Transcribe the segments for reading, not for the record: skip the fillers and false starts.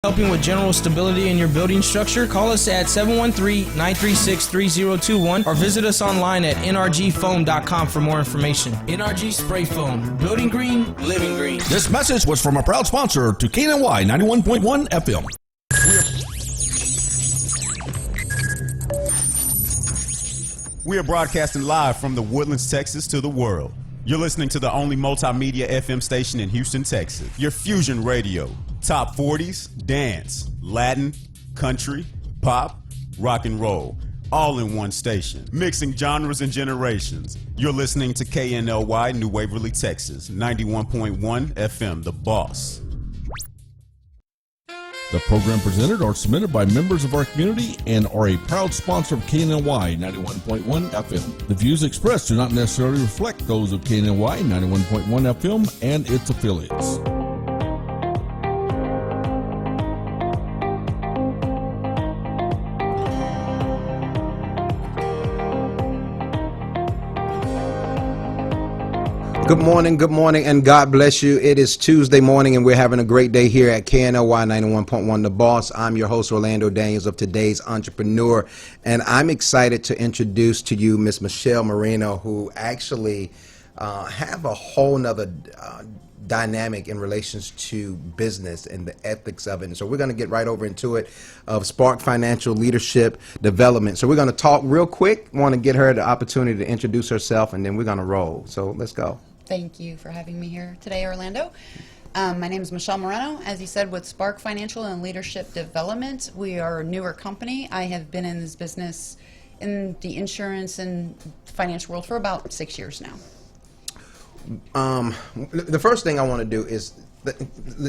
Helping with general stability in your building structure, call us at 713-936-3021 or visit us online at nrgfoam.com for more information. NRG Spray Foam. Building green, living green. This message was from a proud sponsor to KNLY 91.1 FM. We are broadcasting live from the Woodlands, Texas to the world. You're listening to the only multimedia FM station in Houston, Texas. Your Fusion Radio. Top 40s, dance, Latin, country, pop, rock and roll. All in one station. Mixing genres and generations. You're listening to KNLY, New Waverly, Texas. 91.1 FM, The Boss. The program presented or submitted by members of our community and are a proud sponsor of KNLY 91.1 FM. The views expressed do not necessarily reflect those of KNLY 91.1 FM and its affiliates. Good morning, and God bless you. It is Tuesday morning, and we're having a great day here at KNLY 91.1 The Boss. I'm your host, Orlando Daniels of Today's Entrepreneur, and I'm excited to introduce to you Miss Michelle Moreno, who actually have a whole nother dynamic in relations to business and the ethics of it. And so we're going to get right over into it, of Spark Financial Leadership Development. So we're going to talk real quick. Want to get her the opportunity to introduce herself, and then we're going to roll. So let's go. Thank you for having me here today, Orlando. My name is Michelle Moreno, as you said, with Spark Financial and Leadership Development. We are a newer company. I have been in this business in the insurance and financial world for about 6 years now. The first thing I want to do is,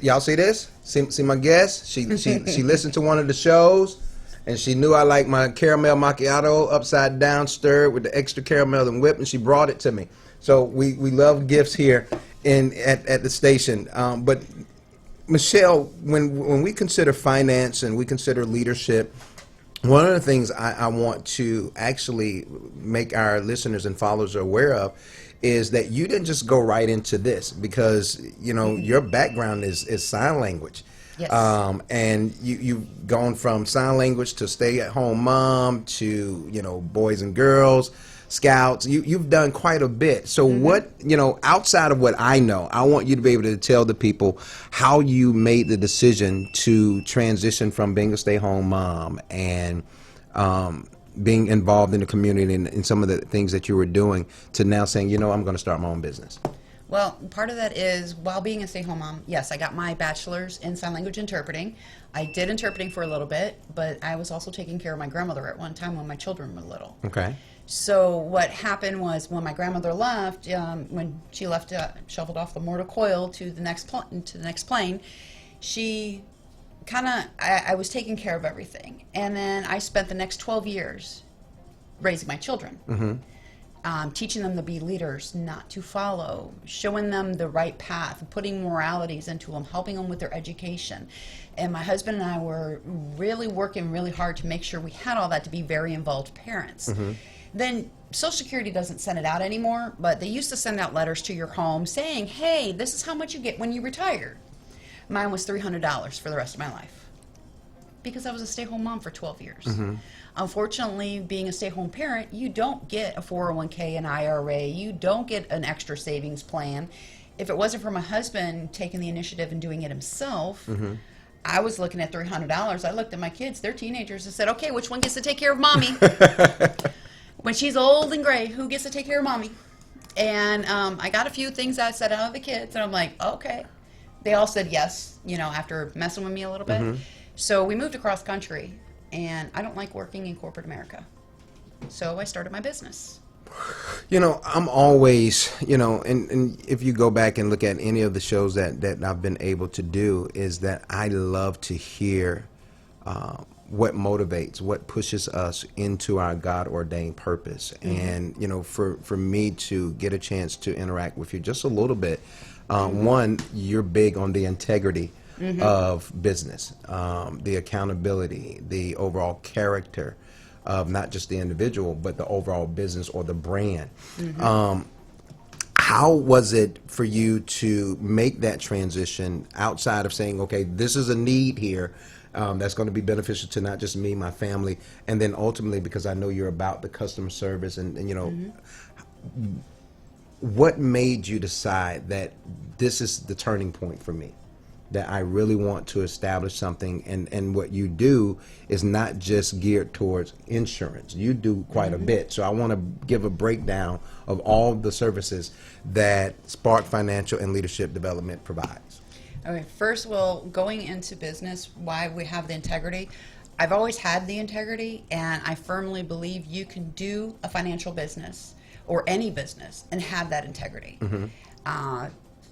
y'all see this? See my guest? She listened to one of the shows, and she knew I like my caramel macchiato upside down, stirred with the extra caramel and whipped, and she brought it to me. So we love gifts here at the station. But Michelle, when we consider finance and we consider leadership, one of the things I want to actually make our listeners and followers aware of is that you didn't just go right into this, because your background is sign language. Yes. And you've gone from sign language to stay-at-home mom to boys and girls, scouts. You've done quite a bit. So what, outside of what I know, I want you to be able to tell the people how you made the decision to transition from being a stay-home mom and being involved in the community and some of the things that you were doing to now saying, I'm going to start my own business. Well, part of that is, while being a stay-home mom, yes, I got my bachelor's in sign language interpreting. I did interpreting for a little bit, but I was also taking care of my grandmother at one time when my children were little. Okay. So what happened was, when my grandmother left, when she left, shoveled off the mortal coil to the next plane, she I was taking care of everything, and then I spent the next 12 years raising my children, teaching them to be leaders, not to follow, showing them the right path, putting moralities into them, helping them with their education. And my husband and I were really working really hard to make sure we had all that, to be very involved parents. Then Social Security doesn't send it out anymore, but they used to send out letters to your home saying, hey, this is how much you get when you retire. Mine was $300 for the rest of my life, because I was a stay-home mom for 12 years. Unfortunately, being a stay-home parent, you don't get a 401k, an IRA, you don't get an extra savings plan. If it wasn't for my husband taking the initiative and doing it himself, I was looking at $300. I looked at my kids, they're teenagers, and said, okay, which one gets to take care of mommy? When she's old and gray, who gets to take care of mommy? And I got a few things I said out of the kids, and I'm like, okay. They all said yes, after messing with me a little bit. So we moved across country, and I don't like working in corporate America. So I started my business. I'm always, and if you go back and look at any of the shows that I've been able to do, is that I love to hear what motivates, what pushes us into our God-ordained purpose. And, for me to get a chance to interact with you just a little bit, one, you're big on the integrity of business, the accountability, the overall character of not just the individual, but the overall business or the brand. How was it for you to make that transition outside of saying, okay, this is a need here that's going to be beneficial to not just me, my family, and then ultimately, because I know you're about the customer service and you know, what made you decide that this is the turning point for me? That I really want to establish something, and what you do is not just geared towards insurance. You do quite a bit. So I want to give a breakdown of all the services that Spark Financial and Leadership Development provides. Okay, first, well, going into business, why we have the integrity. I've always had the integrity, and I firmly believe you can do a financial business or any business and have that integrity.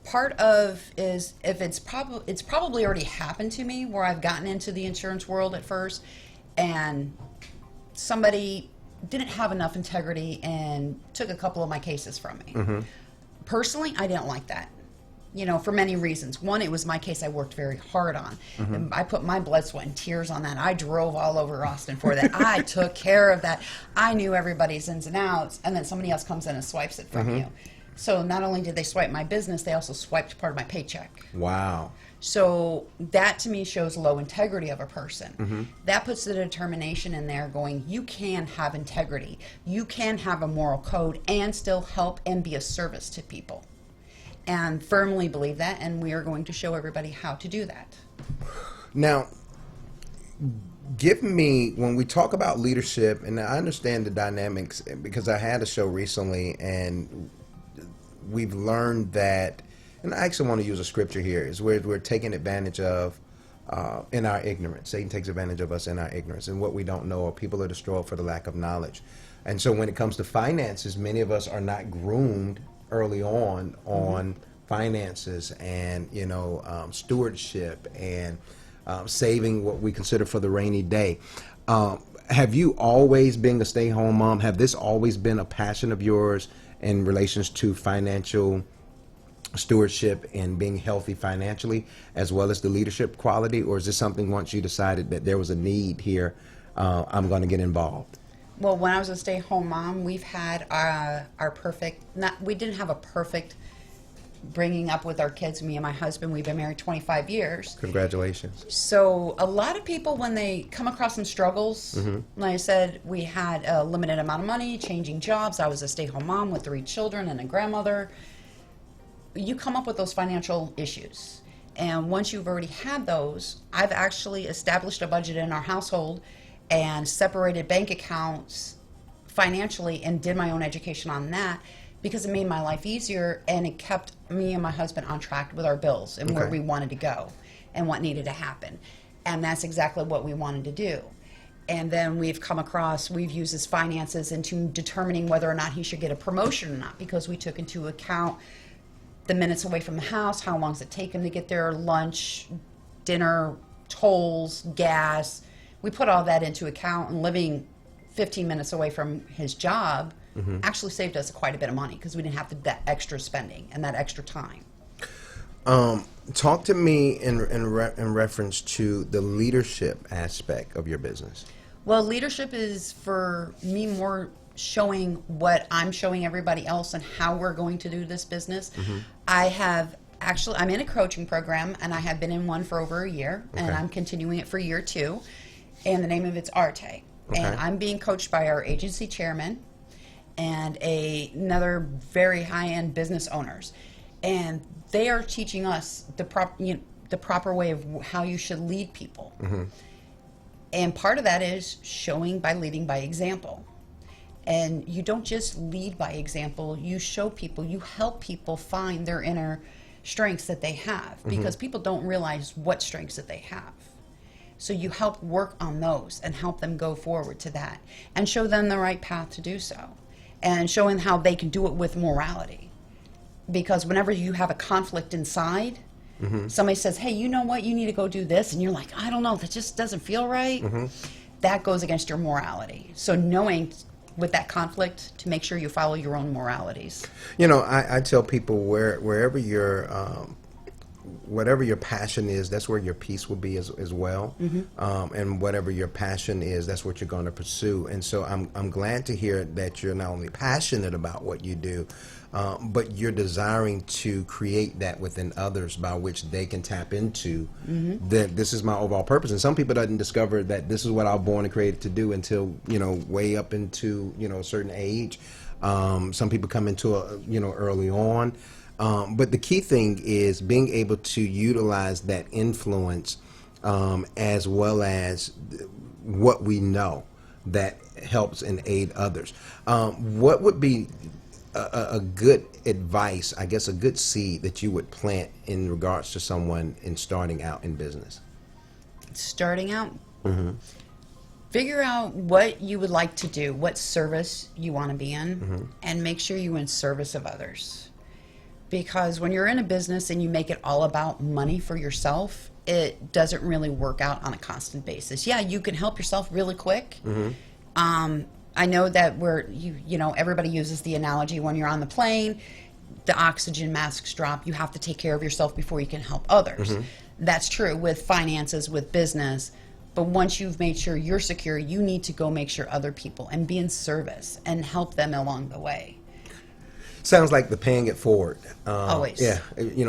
Part of is if it's probably already happened to me where I've gotten into the insurance world at first and somebody didn't have enough integrity and took a couple of my cases from me. Personally, I didn't like that, you know, for many reasons. One, it was my case I worked very hard on. And I put my blood, sweat, and tears on that. I drove all over Austin for that. I took care of that. I knew everybody's ins and outs, and then somebody else comes in and swipes it from you. So not only did they swipe my business, they also swiped part of my paycheck. Wow. So that to me shows low integrity of a person. That puts the determination in there going, you can have integrity. You can have a moral code and still help and be a service to people. And firmly believe that, and we are going to show everybody how to do that. Now, give me, when we talk about leadership, and I understand the dynamics because I had a show recently and we've learned that, and I actually want to use a scripture here, is where we're taking advantage of in our ignorance. Satan takes advantage of us in our ignorance, and what we don't know, or people are destroyed for the lack of knowledge. And so when it comes to finances, many of us are not groomed early on finances and, you know, stewardship and saving what we consider for the rainy day. Have you always been a stay-home mom? Have this always been a passion of yours in relations to financial stewardship and being healthy financially, as well as the leadership quality? Or is this something once you decided that there was a need here, I'm going to get involved? Well, when I was a stay-home mom, we've had our perfect, we didn't have a perfect bringing up with our kids, me and my husband. We've been married 25 years. Congratulations. So a lot of people, when they come across some struggles, like I said, we had a limited amount of money, changing jobs. I was a stay-home mom with 3 children and a grandmother. You come up with those financial issues. And once you've already had those, I've actually established a budget in our household and separated bank accounts financially and did my own education on that, because it made my life easier and it kept me and my husband on track with our bills and where we wanted to go and what needed to happen. And that's exactly what we wanted to do. And then we've used his finances into determining whether or not he should get a promotion or not, because we took into account the minutes away from the house, how long does it take him to get there, lunch, dinner, tolls, gas. We put all that into account, and living 15 minutes away from his job actually saved us quite a bit of money because we didn't have that extra spending and that extra time. Talk to me in reference to the leadership aspect of your business. Well, leadership is for me more showing what I'm showing everybody else and how we're going to do this business. I'm in a coaching program, and I have been in one for over a year, and I'm continuing it for year 2. And the name of it's Arte. And I'm being coached by our agency chairman and another very high-end business owners. And they are teaching us the proper way of how you should lead people. And part of that is showing by leading by example. And you don't just lead by example, you show people, you help people find their inner strengths that they have, because people don't realize what strengths that they have. So you help work on those and help them go forward to that and show them the right path to do so, and showing how they can do it with morality. Because whenever you have a conflict inside, somebody says, hey, you know what, you need to go do this, and you're like, I don't know, that just doesn't feel right. That goes against your morality. So knowing with that conflict to make sure you follow your own moralities. You know, I tell people wherever you're whatever your passion is, that's where your peace will be as well. And whatever your passion is, that's what you're going to pursue. And so I'm glad to hear that you're not only passionate about what you do, but you're desiring to create that within others by which they can tap into that this is my overall purpose. And some people doesn't discover that this is what I was born and created to do until, way up into, a certain age. Some people come into early on. But the key thing is being able to utilize that influence as well as what we know that helps and aid others. What would be a good advice, I guess a good seed that you would plant in regards to someone in starting out in business? Starting out? Figure out what you would like to do, what service you want to be in, and make sure you're in service of others. Because when you're in a business and you make it all about money for yourself, it doesn't really work out on a constant basis. Yeah, you can help yourself really quick. I know that everybody uses the analogy when you're on the plane, the oxygen masks drop, you have to take care of yourself before you can help others. That's true with finances, with business. But once you've made sure you're secure, you need to go make sure other people and be in service and help them along the way. Sounds like the paying it forward. Always. Yeah,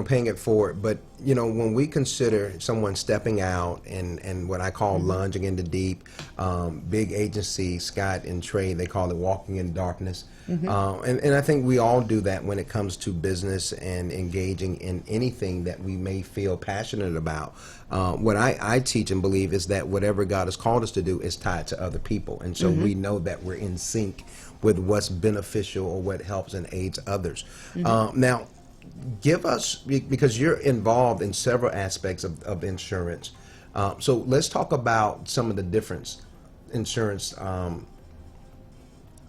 paying it forward. But, when we consider someone stepping out and what I call lunging into deep, big agency, Scott and Trey, they call it walking in darkness. And I think we all do that when it comes to business and engaging in anything that we may feel passionate about. What I teach and believe is that whatever God has called us to do is tied to other people. And so we know that we're in sync with what's beneficial or what helps and aids others. Now, give us, because you're involved in several aspects of insurance, so let's talk about some of the difference insurance, some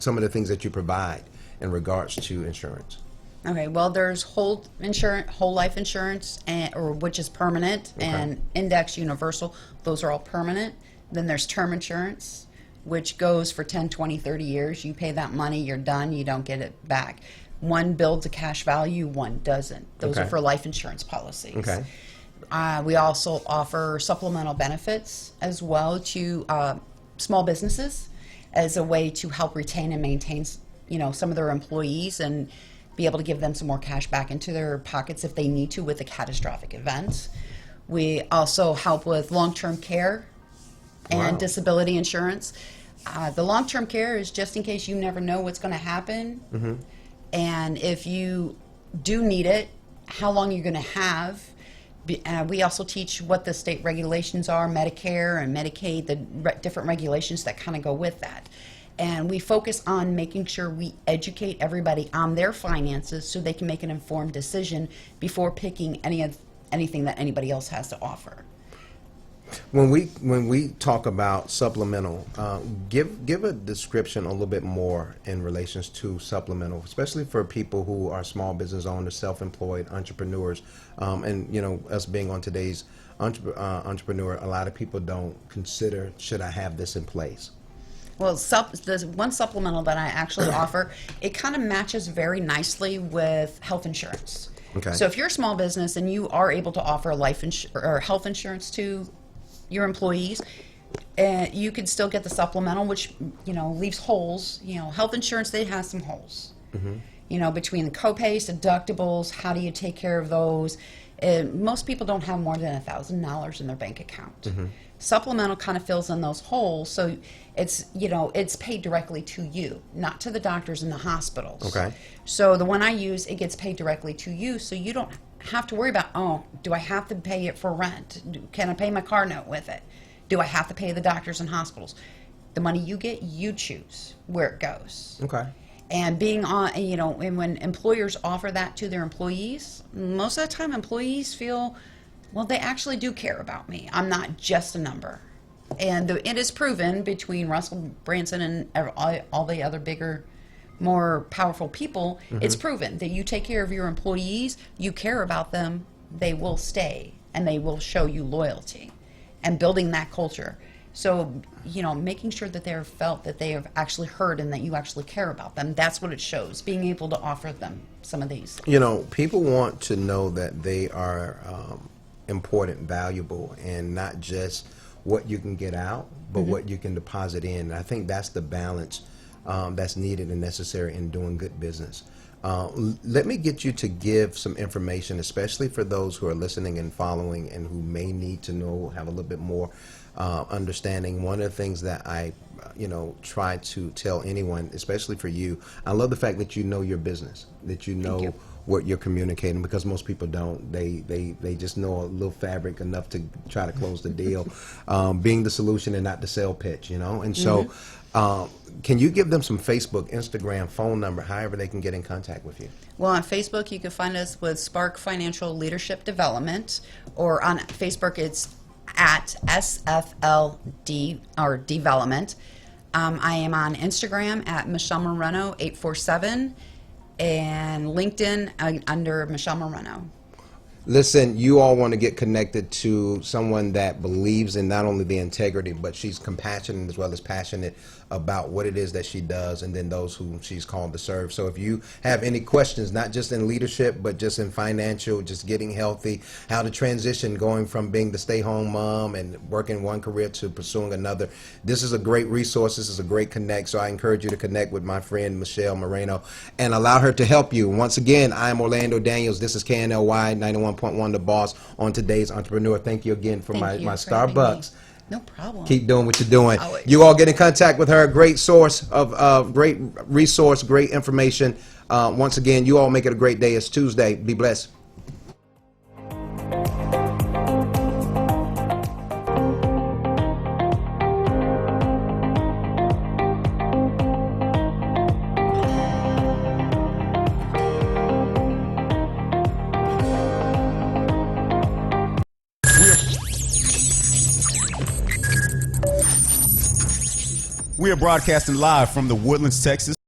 of the things that you provide in regards to insurance. Okay, well, there's whole life insurance, which is permanent, and index universal. Those are all permanent. Then there's term insurance, which goes for 10, 20, 30 years. You pay that money, you're done, you don't get it back. One builds a cash value, one doesn't. Those are for life insurance policies. We also offer supplemental benefits as well to small businesses as a way to help retain and maintain, some of their employees and be able to give them some more cash back into their pockets if they need to with a catastrophic event. We also help with long-term care and disability insurance. The long-term care is just in case you never know what's going to happen. And if you do need it, how long you're going to have. We also teach what the state regulations are, Medicare and Medicaid, the different regulations that kind of go with that. And we focus on making sure we educate everybody on their finances so they can make an informed decision before picking anything that anybody else has to offer. When we talk about supplemental, give a description a little bit more in relations to supplemental, especially for people who are small business owners, self-employed entrepreneurs, and us being on today's entrepreneur, a lot of people don't consider, should I have this in place? Well, there's one supplemental that I actually offer. It kind of matches very nicely with health insurance. So if you're a small business and you are able to offer or health insurance to your employees, you can still get the supplemental, which leaves holes. Health insurance, they have some holes. Between the copays, deductibles, how do you take care of those? Most people don't have more than $1,000 in their bank account. Supplemental kind of fills in those holes, so it's paid directly to you, not to the doctors and the hospitals. So the one I use, it gets paid directly to you, so you don't have to worry about, do I have to pay it for rent? Can I pay my car note with it? Do I have to pay the doctors and hospitals? The money you get, you choose where it goes. And being on, and when employers offer that to their employees, most of the time employees feel, well, they actually do care about me. I'm not just a number. And it is proven between Russell Branson and all the other bigger, more powerful people, it's proven that you take care of your employees, you care about them, they will stay, and they will show you loyalty. And building that culture. So, making sure that they're felt that they are actually heard and that you actually care about them. That's what it shows, being able to offer them some of these. People want to know that they are important, valuable, and not just what you can get out, but what you can deposit in. And I think that's the balance that's needed and necessary in doing good business. Let me get you to give some information, especially for those who are listening and following and who may need to know, have a little bit more understanding. One of the things that I try to tell anyone, especially for you, I love the fact that you know your business, that you know what you're communicating, because most people don't. They just know a little fabric enough to try to close the deal, being the solution and not the sale pitch, And so, can you give them some Facebook, Instagram, phone number, however they can get in contact with you? Well, on Facebook, you can find us with Spark Financial Leadership Development, or on Facebook, it's at SFLD or Development. I am on Instagram at Michelle Moreno 847 and LinkedIn under Michelle Moreno. Listen, you all want to get connected to someone that believes in not only the integrity, but she's compassionate as well as passionate about what it is that she does, and then those whom she's called to serve. So if you have any questions, not just in leadership, but just in financial, just getting healthy, how to transition going from being the stay-home mom and working one career to pursuing another, this is a great resource. This is a great connect. So I encourage you to connect with my friend Michelle Moreno and allow her to help you. Once again, I am Orlando Daniels. This is KNLY 91.1, The Boss, on today's Entrepreneur. Thank you again for my Starbucks. No problem. Keep doing what you're doing. Always. You all get in contact with her. Great source of great resource, great information. Once again, you all make it a great day. It's Tuesday. Be blessed. We are broadcasting live from the Woodlands, Texas.